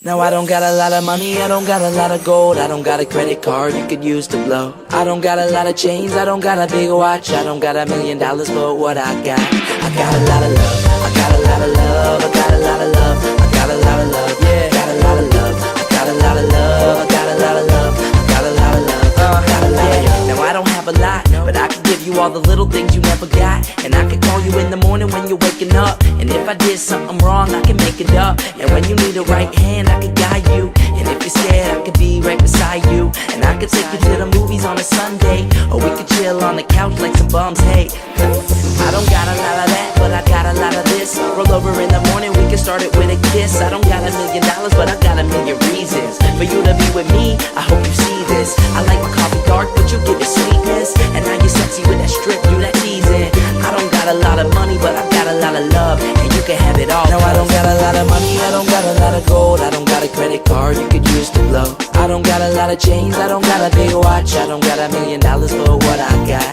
Now I don't got a lot of money, I don't got a lot of gold, I don't got a credit card you could use to blow. I don't got a lot of chains, I don't got a big watch, I don't got $1 million, but what I got a lot of love, I got a lot of love, I got a lot of love, I got a lot of love, yeah, got a lot of love, I got a lot of love, I got a lot of love, I got a lot of love, got a lot of love. Now I don't have a lot, but I can give you all the little things you never got, and I can call you in the morning when you're waking up, and if I did something wrong, I can make it up, and when you need a right hand, I can guide you, and if you're scared, I could be right beside you, and I could take you to the movies on a Sunday, or we could chill on the couch like some bums, hey. I don't got a lot of that, but I got a lot of this. Roll over in the morning, we can start it with a kiss. I don't got $1 million, but I got 1,000,000 reasons for you to be with me. I hope you see this. I like my coffee dark, but you give it sweetness, and now you're sexy with that strip, you that teasing. I don't got a lot of money, but I got a lot of love, and you can have it all. No, I don't got a lot of money, I don't got a lot of gold, I don't got a credit card you could use to blow. I don't got a lot of chains, I don't got a big watch, I don't got $1 million, but what I got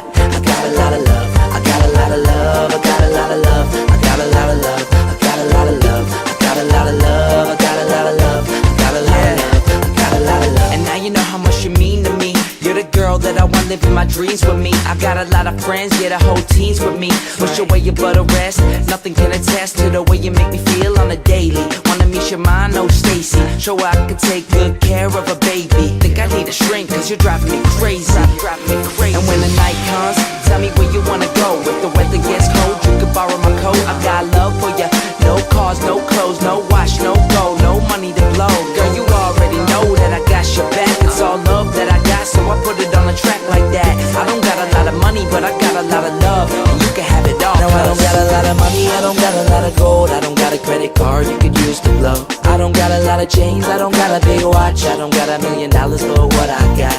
a lot of love, I got a lot of love, I got a lot of love, I got a lot of love, I got a lot of love, I got a lot of love, I got a lot of love, I got a lot of love, I got a lot of love. And now you know how much you mean to me. You're the girl that I want living my dreams with me. I got a lot of friends, yeah, the whole team's with me. Wish away your butter rest, nothing can attest to the way you make me feel on a daily. Wanna meet your mind, oh Stacy, show her I can take good care of a baby. Think I need a shrink, cause you're driving me crazy. And when the night comes, tell me where you wanna go. If the weather gets cold, you can borrow my coat. I've got love for you, no cars, no clothes, no watch, no gold, no money to blow. Girl, you already know that I got your back. It's all love that I got, so I put it on a track like that. I don't got a lot of money, but I got a lot of love, and you can have it all. No, I don't got a lot of money, I don't got a lot of gold, I don't got a credit card you could use to blow. I don't got a lot of chains, I don't got a big watch, I don't got $1 million, but what I got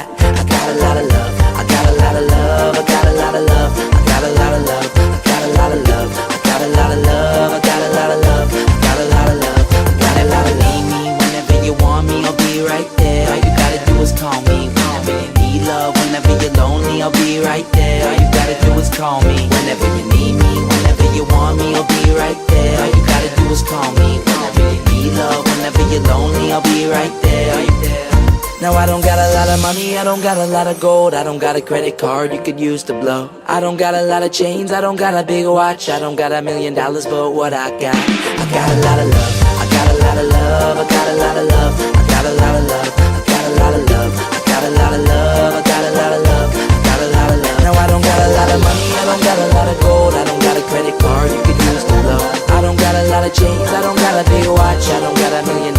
a lot of love, I got a lot of love, I got a lot of love, I got a lot of love, I got a lot of love, I got a lot of love, I got a lot of love, I got a lot of love, I got a lot of love. Need me whenever you want me, I'll be right there. All you gotta do is call me. Whenever you need love, whenever you're lonely, I'll be right there. All you gotta do is call me. Whenever you need me, whenever you want me, I'll be right there. All you gotta do is call me. Whenever you need love, whenever you're lonely, I'll be right there. Are you there? Now I don't got a lot of money, I don't got a lot of gold, I don't got a credit card you could use to blow. I don't got a lot of chains, I don't got a big watch, I don't got $1 million, but what I got a lot of love, I got a lot of love, I got a lot of love, I got a lot of love, I got a lot of love, I got a lot of love, I got a lot of love, I got a lot of love. Now I don't got a lot of money, I don't got a lot of gold, I don't got a credit card you could use to blow. I don't got a lot of chains, I don't got a big watch, I don't got $1 million,